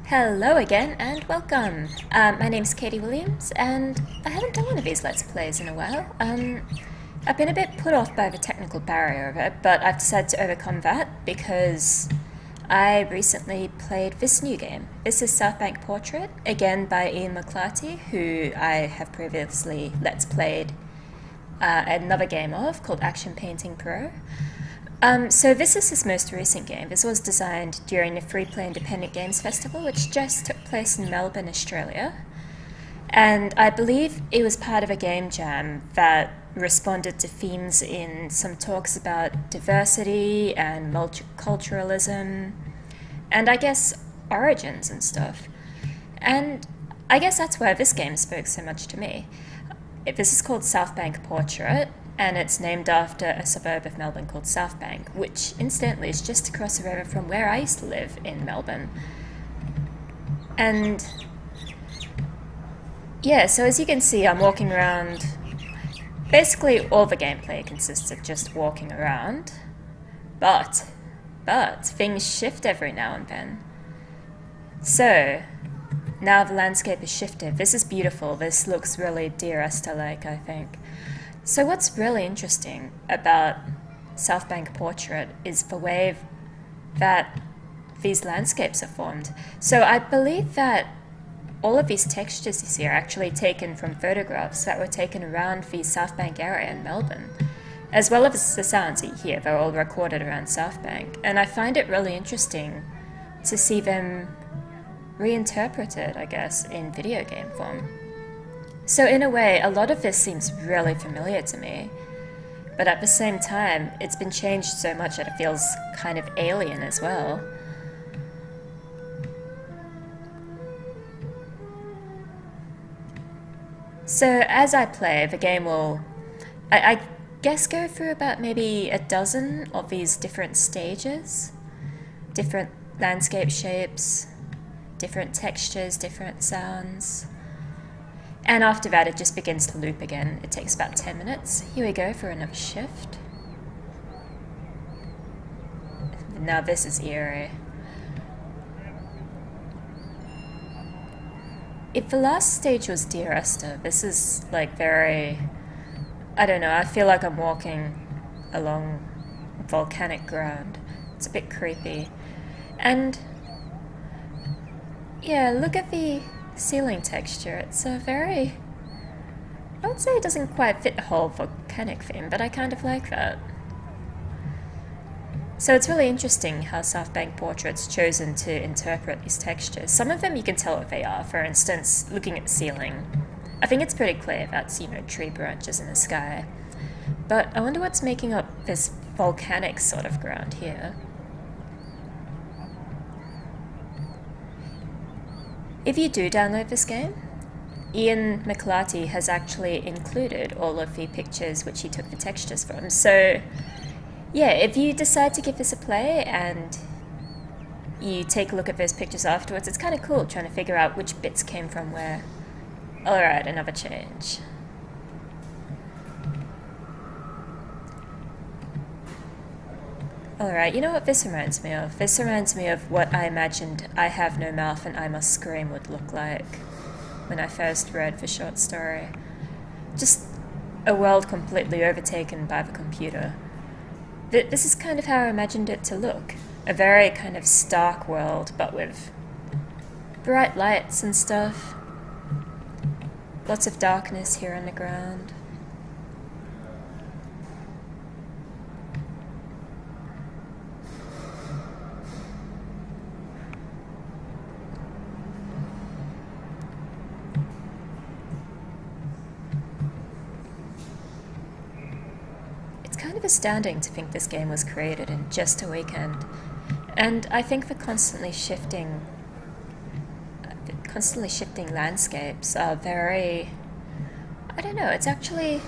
Hello again and welcome. My name's Katie Williams and I haven't done one of these Let's Plays in a while. I've been a bit put off by the technical barrier of it, but I've decided to overcome that because I recently played this new game. This is Southbank Portrait, again by Ian MacLarty, who I have previously Let's Played another game of called Action Painting Pro. So this is his most recent game. This was designed during the Freeplay Independent Games Festival, which just took place in Melbourne, Australia. And I believe it was part of a game jam that responded to themes in some talks about diversity and multiculturalism, and I guess origins and stuff. And I guess that's why this game spoke so much to me. This is called Southbank Portrait, and it's named after a suburb of Melbourne called Southbank, which incidentally is just across the river from where I used to live in Melbourne. And yeah, so as you can see, I'm walking around. Basically, all the gameplay consists of just walking around, but things shift every now and then. So now the landscape is shifted. This is beautiful. This looks really Dear Esther-like, I think. So what's really interesting about Southbank Portrait is the way that these landscapes are formed. So I believe that all of these textures you see are actually taken from photographs that were taken around the Southbank area in Melbourne, as well as the sounds you hear. They're all recorded around Southbank, and I find it really interesting to see them reinterpreted, I guess, in video game form. So in a way, a lot of this seems really familiar to me, but at the same time, it's been changed so much that it feels kind of alien as well. So as I play, the game will, I guess, go through about maybe a dozen of these different stages, different landscape shapes, different textures, different sounds. And after that, it just begins to loop again. It takes about 10 minutes. Here we go for another shift. Now this is eerie. If the last stage was Dear Esther, this is like very, I don't know, I feel like I'm walking along volcanic ground. It's a bit creepy. And yeah, look at the ceiling texture. It's a very, I would say it doesn't quite fit the whole volcanic theme, but I kind of like that. So it's really interesting how Southbank Portrait's chosen to interpret these textures. Some of them you can tell what they are. For instance, looking at the ceiling, I think it's pretty clear that's, tree branches in the sky. But I wonder what's making up this volcanic sort of ground here. If you do download this game, Ian MacLarty has actually included all of the pictures which he took the textures from. So yeah, if you decide to give this a play and you take a look at those pictures afterwards, it's kind of cool trying to figure out which bits came from where. Alright, another change. Alright, you know what this reminds me of? This reminds me of what I imagined I Have No Mouth and I Must Scream would look like when I first read the short story. Just a world completely overtaken by the computer. This is kind of how I imagined it to look. A very kind of stark world, but with bright lights and stuff. Lots of darkness here on the ground. Kind of astounding to think this game was created in just a weekend, and I think the constantly shifting landscapes are very, I don't know, it's actually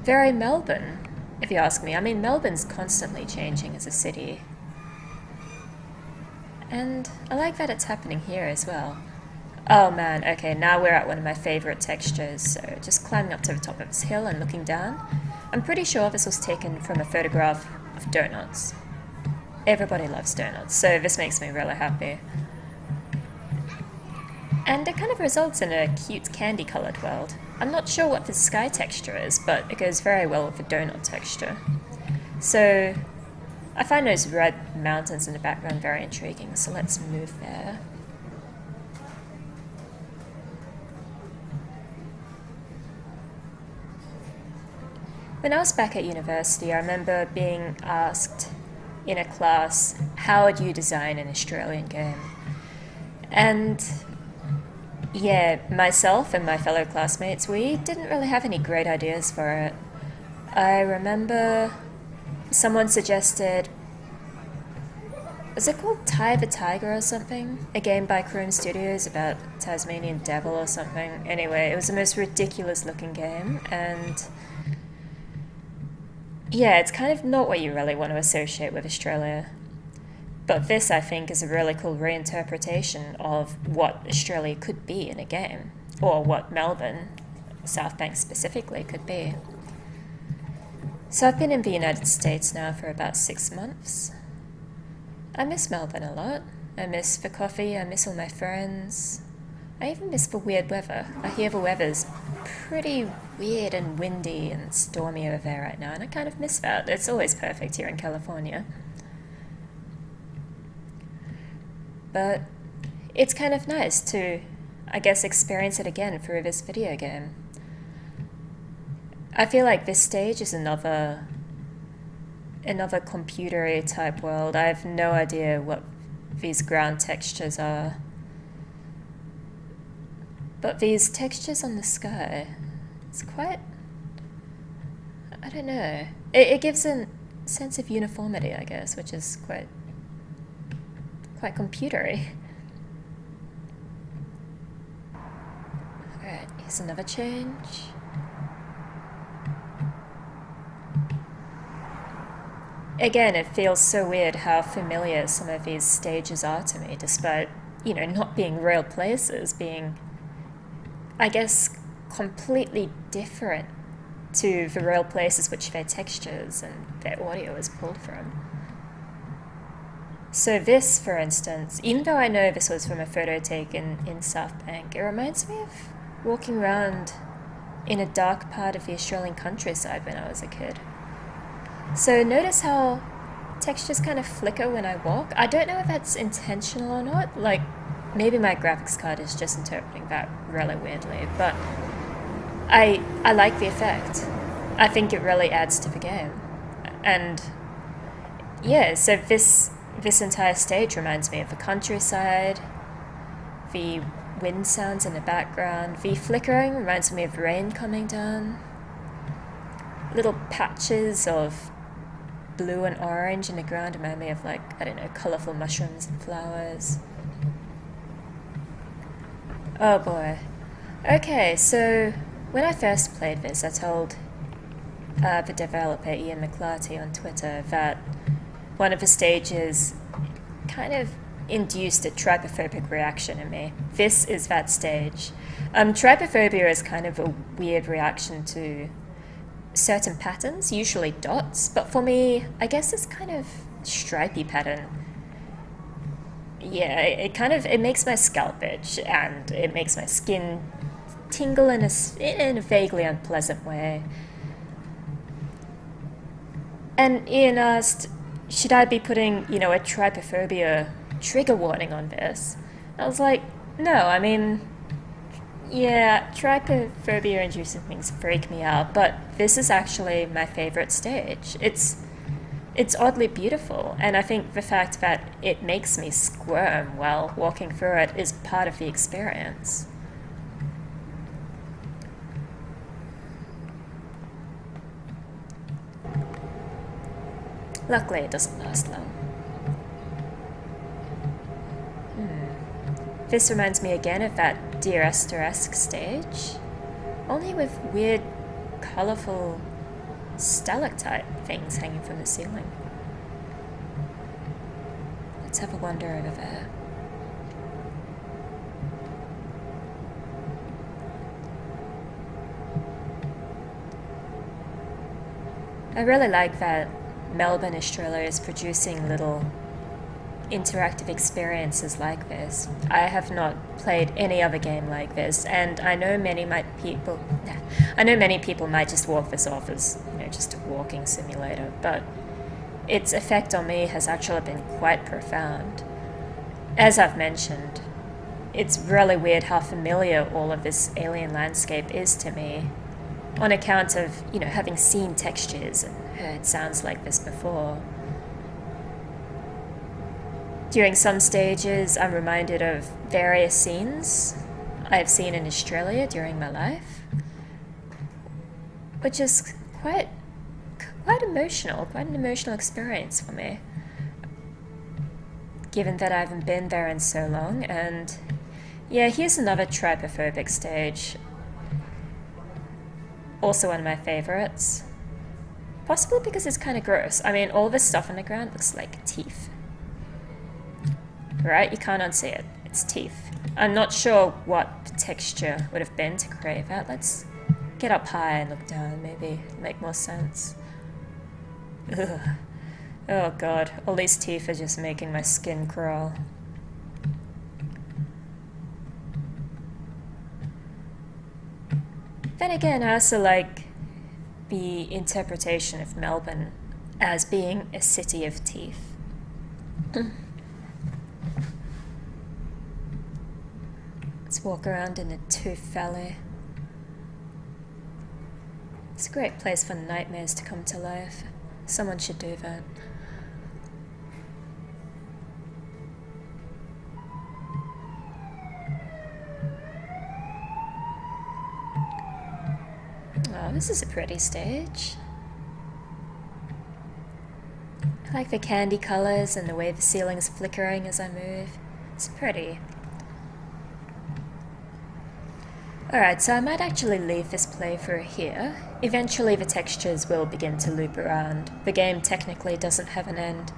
very Melbourne, if you ask me. I mean, Melbourne's constantly changing as a city, and I like that it's happening here as well. Oh man, okay, now we're at one of my favourite textures, so just climbing up to the top of this hill and looking down. I'm pretty sure this was taken from a photograph of donuts. Everybody loves donuts, so this makes me really happy. And it kind of results in a cute candy-coloured world. I'm not sure what the sky texture is, but it goes very well with the donut texture. So I find those red mountains in the background very intriguing, so let's move there. When I was back at university, I remember being asked in a class, how would you design an Australian game? And yeah, myself and my fellow classmates, we didn't really have any great ideas for it. I remember someone suggested, was it called Ty the Tiger or something? A game by Croom Studios about Tasmanian Devil or something. Anyway, it was the most ridiculous looking game, and yeah, it's kind of not what you really want to associate with Australia. But this, I think, is a really cool reinterpretation of what Australia could be in a game, or what Melbourne, Southbank specifically, could be. So I've been in the United States now for about 6 months. I miss Melbourne a lot. I miss the coffee, I miss all my friends. I even miss the weird weather. I hear the weather's pretty weird and windy and stormy over there right now, and I kind of miss that. It's always perfect here in California. But it's kind of nice to, I guess, experience it again through this video game. I feel like this stage is another computer-y type world. I have no idea what these ground textures are. But these textures on the sky, it's quite, I don't know. It gives a sense of uniformity, I guess, which is quite computery. Alright, here's another change. Again, it feels so weird how familiar some of these stages are to me, despite, not being real places, being, I guess, completely different to the real places which their textures and their audio is pulled from. So this, for instance, even though I know this was from a photo taken in Southbank, it reminds me of walking around in a dark part of the Australian countryside when I was a kid. So notice how textures kind of flicker when I walk. I don't know if that's intentional or not, like maybe my graphics card is just interpreting that really weirdly, but I like the effect. I think it really adds to the game. And yeah, so this entire stage reminds me of the countryside, the wind sounds in the background, the flickering reminds me of rain coming down, little patches of blue and orange in the ground remind me of, like, I don't know, colourful mushrooms and flowers. Oh boy. Okay, so when I first played this, I told the developer Ian MacLarty on Twitter that one of the stages kind of induced a trypophobic reaction in me. This is that stage. Trypophobia is kind of a weird reaction to certain patterns, usually dots, but for me, I guess it's kind of stripy pattern. Yeah, it makes my scalp itch, and it makes my skin tingle in a vaguely unpleasant way. And Ian asked, should I be putting, a trypophobia trigger warning on this? I was like, no, I mean, yeah, trypophobia-inducing things freak me out, but this is actually my favorite stage. It's oddly beautiful, and I think the fact that it makes me squirm while walking through it is part of the experience. Luckily, it doesn't last long. This reminds me again of that Dear Esther-esque stage, only with weird, colourful stalactite things hanging from the ceiling. Let's have a wander over there. I really like that Melbourne, Australia is producing little interactive experiences like this. I have not played any other game like this, and I know many people might just walk this off as, just a walking simulator, but its effect on me has actually been quite profound. As I've mentioned, it's really weird how familiar all of this alien landscape is to me, on account of, having seen textures and heard sounds like this before. During some stages, I'm reminded of various scenes I've seen in Australia during my life, which is quite emotional, quite an emotional experience for me, given that I haven't been there in so long. And yeah, here's another trypophobic stage, also one of my favorites, possibly because it's kind of gross. I mean, all this stuff on the ground looks like teeth. Right? You can't unsee it. It's teeth. I'm not sure what the texture would have been to create that. Let's get up high and look down, maybe make more sense. Ugh. Oh god, all these teeth are just making my skin crawl. Then again, I also like the interpretation of Melbourne as being a city of teeth. Let's walk around in a tooth valley. It's a great place for nightmares to come to life. Someone should do that. Oh, this is a pretty stage. I like the candy colours and the way the ceiling's flickering as I move. It's pretty. Alright, so I might actually leave this playthrough here. Eventually the textures will begin to loop around. The game technically doesn't have an end,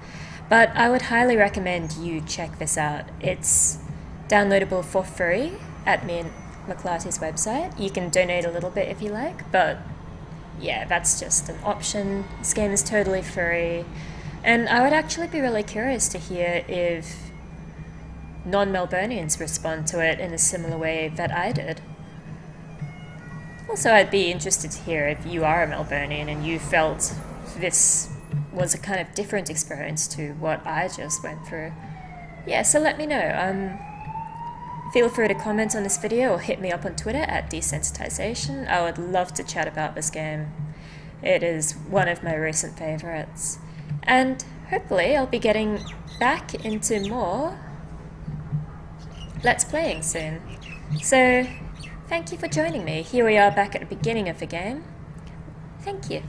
but I would highly recommend you check this out. It's downloadable for free at Ian MacLarty's website. You can donate a little bit if you like, but yeah, that's just an option. This game is totally free, and I would actually be really curious to hear if non-Melburnians respond to it in a similar way that I did. Also, I'd be interested to hear if you are a Melburnian and you felt this was a kind of different experience to what I just went through. Yeah, so let me know. Feel free to comment on this video or hit me up on Twitter at Desensitization. I would love to chat about this game. It is one of my recent favourites. And hopefully I'll be getting back into more Let's Playing soon. So, thank you for joining me. Here we are back at the beginning of the game. Thank you.